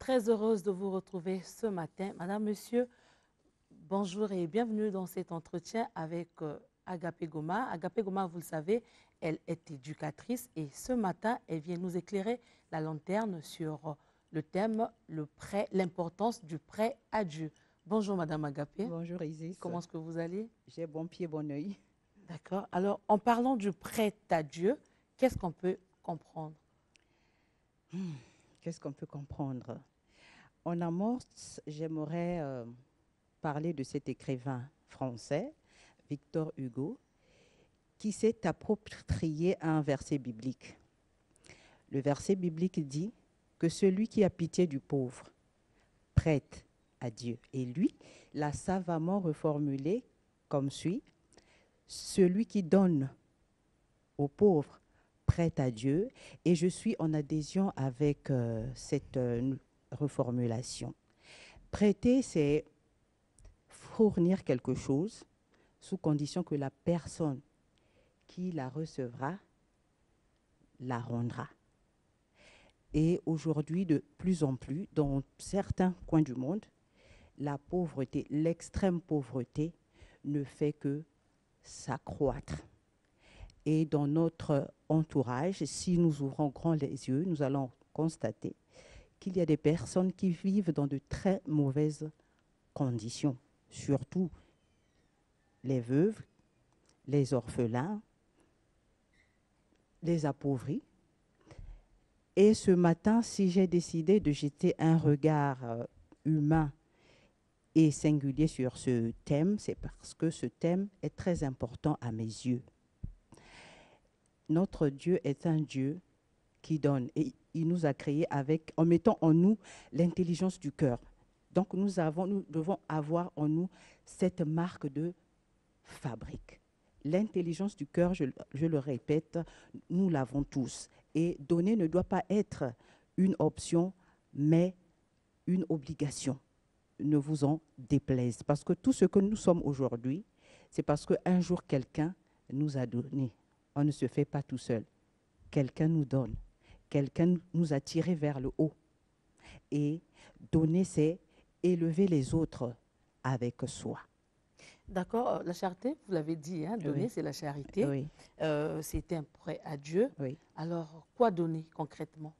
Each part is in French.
très heureuse de vous retrouver ce matin. Madame, Monsieur, bonjour et bienvenue dans cet entretien avec Agapé Goma. Agapé Goma, vous le savez, elle est éducatrice et ce matin, elle vient nous éclairer la lanterne sur le thème, l'importance du prêt à Dieu. Bonjour Madame Agapé. Bonjour Isis. Comment est-ce que vous allez? J'ai bon pied, bon oeil. D'accord. Alors, en parlant du prêt à Dieu, qu'est-ce qu'on peut comprendre? Qu'est-ce qu'on peut comprendre? En amorce, j'aimerais parler de cet écrivain français, Victor Hugo, qui s'est approprié un verset biblique. Le verset biblique dit que celui qui a pitié du pauvre prête à Dieu. Et lui l'a savamment reformulé comme suit: celui qui donne aux pauvres prête à Dieu. Et je suis en adhésion avec cette reformulation. Prêter, c'est fournir quelque chose sous condition que la personne qui la recevra la rendra. Et aujourd'hui, de plus en plus, dans certains coins du monde, la pauvreté, l'extrême pauvreté, ne fait que s'accroître. Et dans notre entourage, si nous ouvrons grand les yeux, nous allons constater qu'il y a des personnes qui vivent dans de très mauvaises conditions, surtout les veuves, les orphelins, les appauvris. Et ce matin, si j'ai décidé de jeter un regard humain et singulier sur ce thème, c'est parce que ce thème est très important à mes yeux. Notre Dieu est un Dieu qui donne et il nous a créés en mettant en nous l'intelligence du cœur. Donc nous devons avoir en nous cette marque de fabrique. L'intelligence du cœur, je le répète, nous l'avons tous. Et donner ne doit pas être une option, mais une obligation. Ne vous en déplaise. Parce que tout ce que nous sommes aujourd'hui, c'est parce qu'un jour quelqu'un nous a donné. On ne se fait pas tout seul. Quelqu'un nous donne. Quelqu'un nous a tirés vers le haut. Et donner, c'est élever les autres avec soi. D'accord, la charité, vous l'avez dit, hein, donner, Oui. c'est la charité. Oui. C'est un prêt à Dieu. Oui. Alors, quoi donner concrètement?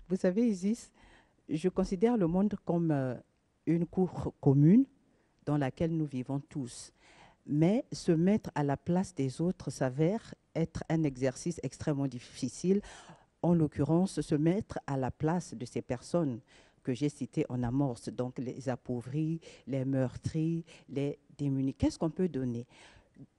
Vous savez, Isis, je considère le monde comme une cour commune dans laquelle nous vivons tous. Mais se mettre à la place des autres s'avère être un exercice extrêmement difficile. En l'occurrence, se mettre à la place de ces personnes que j'ai citées en amorce, donc les appauvris, les meurtris, les démunis. Qu'est-ce qu'on peut donner?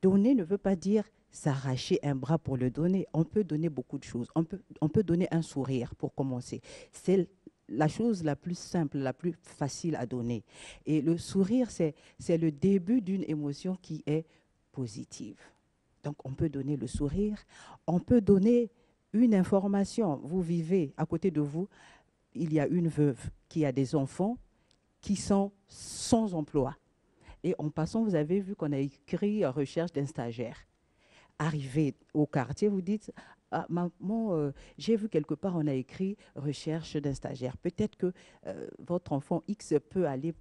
Donner ne veut pas dire s'arracher un bras pour le donner. On peut donner beaucoup de choses. On peut donner un sourire pour commencer. C'est la chose la plus simple, la plus facile à donner. Et le sourire, c'est le début d'une émotion qui est positive. Donc, on peut donner le sourire. On peut donner une information. Vous vivez à côté de vous, il y a une veuve qui a des enfants qui sont sans emploi. Et en passant, vous avez vu qu'on a écrit recherche d'un stagiaire. Arrivé au quartier, vous dites: ah, maman, j'ai vu quelque part, on a écrit recherche d'un stagiaire. Peut-être que votre enfant X peut aller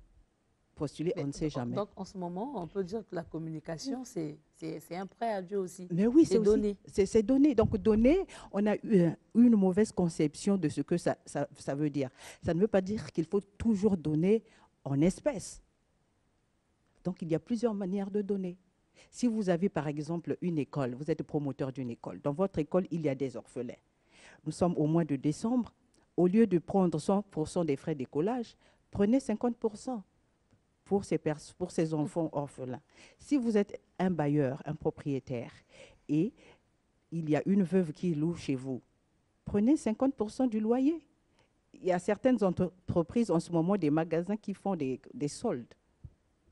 postuler, on ne sait jamais. Donc, en ce moment, on peut dire que la communication, c'est un prêt à Dieu aussi. Mais oui, c'est donner. C'est donner. Donc, donner, on a eu une mauvaise conception de ce que ça veut dire. Ça ne veut pas dire qu'il faut toujours donner en espèces. Donc, il y a plusieurs manières de donner. Si vous avez, par exemple, une école, vous êtes promoteur d'une école. Dans votre école, il y a des orphelins. Nous sommes au mois de décembre. Au lieu de prendre 100% des frais d'écolage, prenez 50% pour ces enfants orphelins. Si vous êtes un bailleur, un propriétaire, et il y a une veuve qui loue chez vous, prenez 50% du loyer. Il y a certaines entreprises en ce moment, des magasins qui font des soldes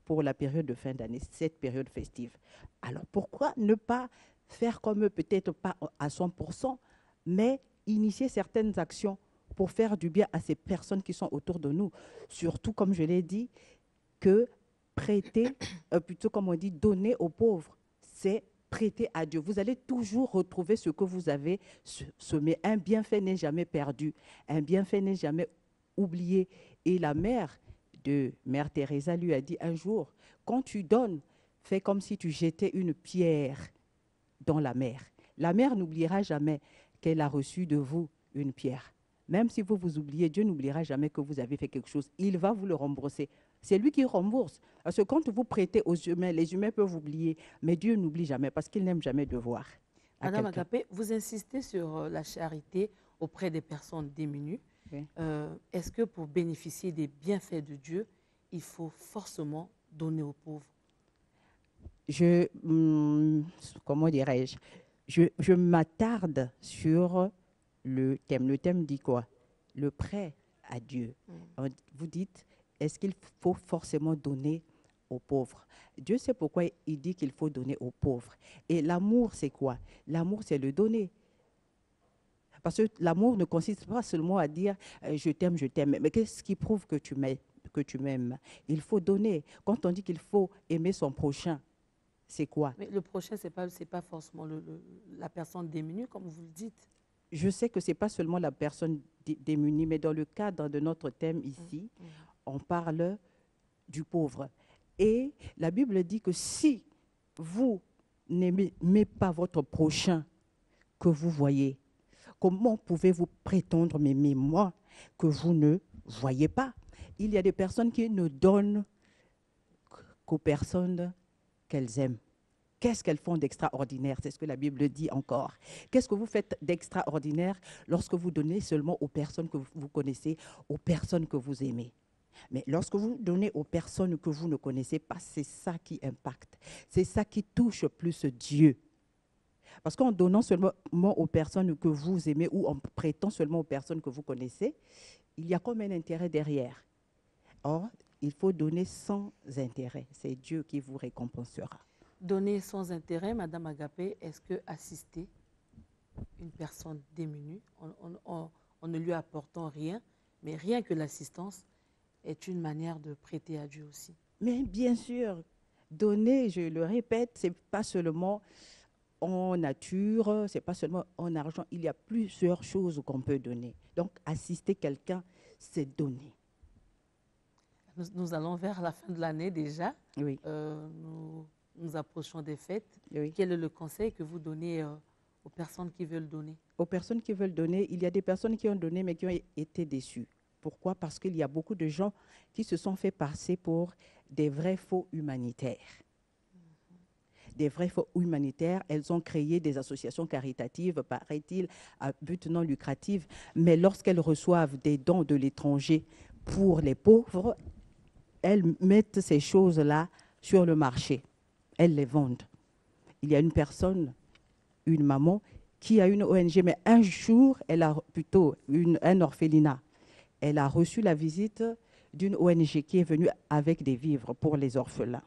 pour la période de fin d'année, cette période festive. Alors pourquoi ne pas faire comme eux, peut-être pas à 100%, mais initier certaines actions pour faire du bien à ces personnes qui sont autour de nous. Surtout, comme je l'ai dit, que prêter, plutôt comme on dit, donner aux pauvres, c'est prêter à Dieu. Vous allez toujours retrouver ce que vous avez semé. Un bienfait n'est jamais perdu. Un bienfait n'est jamais oublier. Et la mère de Mère Teresa lui a dit un jour, quand tu donnes, fais comme si tu jetais une pierre dans la mer. La mer n'oubliera jamais qu'elle a reçu de vous une pierre. Même si vous vous oubliez, Dieu n'oubliera jamais que vous avez fait quelque chose. Il va vous le rembourser. C'est lui qui rembourse. Parce que quand vous prêtez aux humains, les humains peuvent oublier, mais Dieu n'oublie jamais parce qu'il n'aime jamais devoir à Madame quelqu'un. Agapé, vous insistez sur la charité auprès des personnes démunies. Oui. Est-ce que pour bénéficier des bienfaits de Dieu, il faut forcément donner aux pauvres? Comment dirais-je, je m'attarde sur le thème. Le thème dit quoi? Le prêt à Dieu. Vous dites, est-ce qu'il faut forcément donner aux pauvres? Dieu sait pourquoi il dit qu'il faut donner aux pauvres. Et l'amour, c'est quoi? L'amour, c'est le donner. Parce que l'amour ne consiste pas seulement à dire je t'aime, je t'aime. Mais qu'est-ce qui prouve que tu m'aimes? Il faut donner. Quand on dit qu'il faut aimer son prochain, c'est quoi? Mais le prochain, ce n'est pas forcément la personne démunie, comme vous le dites. Je sais que ce n'est pas seulement la personne démunie, mais dans le cadre de notre thème ici, on parle du pauvre. Et la Bible dit que si vous n'aimez pas votre prochain que vous voyez, comment pouvez-vous prétendre m'aimer moi que vous ne voyez pas? Il y a des personnes qui ne donnent qu'aux personnes qu'elles aiment. Qu'est-ce qu'elles font d'extraordinaire? C'est ce que la Bible dit encore. Qu'est-ce que vous faites d'extraordinaire lorsque vous donnez seulement aux personnes que vous connaissez, aux personnes que vous aimez? Mais lorsque vous donnez aux personnes que vous ne connaissez pas, c'est ça qui impacte. C'est ça qui touche plus Dieu. Parce qu'en donnant seulement aux personnes que vous aimez ou en prêtant seulement aux personnes que vous connaissez, il y a comme un intérêt derrière. Or, il faut donner sans intérêt. C'est Dieu qui vous récompensera. Donner sans intérêt, Madame Agapé, est-ce que assister une personne démunie en ne lui apportant rien, mais rien que l'assistance, est une manière de prêter à Dieu aussi? Mais bien sûr, donner, je le répète, ce n'est pas seulement en nature, ce n'est pas seulement en argent. Il y a plusieurs choses qu'on peut donner. Donc, assister quelqu'un, c'est donner. Nous allons vers la fin de l'année déjà. Oui. Nous approchons des fêtes. Oui. Quel est le conseil que vous donnez aux personnes qui veulent donner? Aux personnes qui veulent donner, il y a des personnes qui ont donné mais qui ont été déçues. Pourquoi? Parce qu'il y a beaucoup de gens qui se sont fait passer pour des vrais faux humanitaires. Des vrais faux humanitaires, elles ont créé des associations caritatives, paraît-il, à but non lucratif, mais lorsqu'elles reçoivent des dons de l'étranger pour les pauvres, elles mettent ces choses-là sur le marché. Elles les vendent. Il y a une personne, une maman, qui a une ONG, mais un jour, elle a plutôt un orphelinat. Elle a reçu la visite d'une ONG qui est venue avec des vivres pour les orphelins.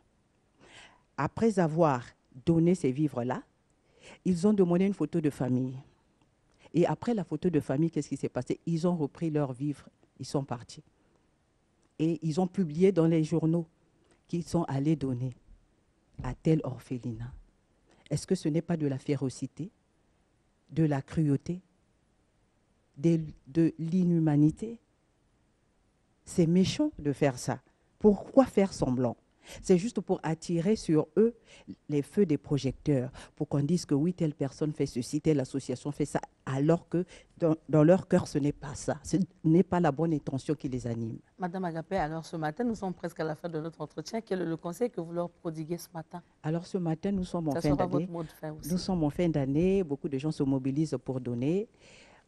Après avoir donné ces vivres-là, ils ont demandé une photo de famille. Et après la photo de famille, qu'est-ce qui s'est passé? Ils ont repris leurs vivres, ils sont partis. Et ils ont publié dans les journaux qu'ils sont allés donner à tel orphelinat. Est-ce que ce n'est pas de la férocité, de la cruauté, de l'inhumanité? C'est méchant de faire ça. Pourquoi faire semblant? C'est juste pour attirer sur eux les feux des projecteurs, pour qu'on dise que oui, telle personne fait ceci, telle association fait ça, alors que dans leur cœur, ce n'est pas ça. Ce n'est pas la bonne intention qui les anime. Madame Agapé, alors ce matin, nous sommes presque à la fin de notre entretien. Quel est le conseil que vous leur prodiguez ce matin? Alors ce matin, nous sommes en Ça fin sera d'année. votre mot de fin aussi. Nous sommes en fin d'année, beaucoup de gens se mobilisent pour donner.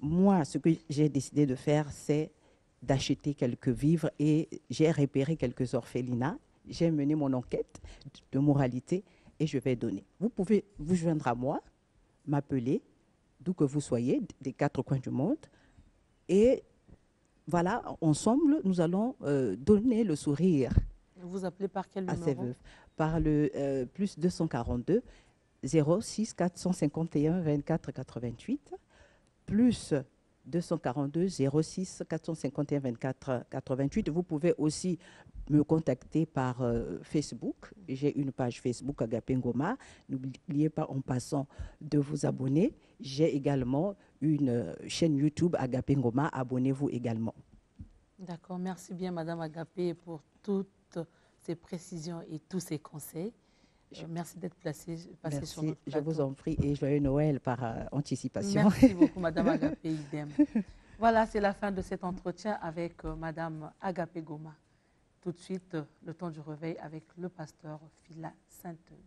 Moi, ce que j'ai décidé de faire, c'est d'acheter quelques vivres et j'ai repéré quelques orphelinats. J'ai mené mon enquête de moralité et je vais donner. Vous pouvez vous joindre à moi, m'appeler, d'où que vous soyez, des quatre coins du monde. Et voilà, ensemble, nous allons donner le sourire Vous appelez par quel à ces numéro? veuves. Par le plus 242 06 451 24 88, plus 242 06 451 24 88. Vous pouvez aussi me contacter par Facebook. J'ai une page Facebook Agapé Ngoma. N'oubliez pas en passant de vous abonner. J'ai également une chaîne YouTube Agapé Ngoma. Abonnez-vous également. D'accord, merci bien Madame Agapé pour toutes ces précisions et tous ces conseils. Merci d'être passée sur Merci, notre je vous plateau. en prie et joyeux Noël par anticipation. Merci beaucoup Madame Agapé, idem. Voilà, c'est la fin de cet entretien avec Madame Agapé Goma. Tout de suite, le temps du réveil avec le pasteur Phila Sainte-Eude.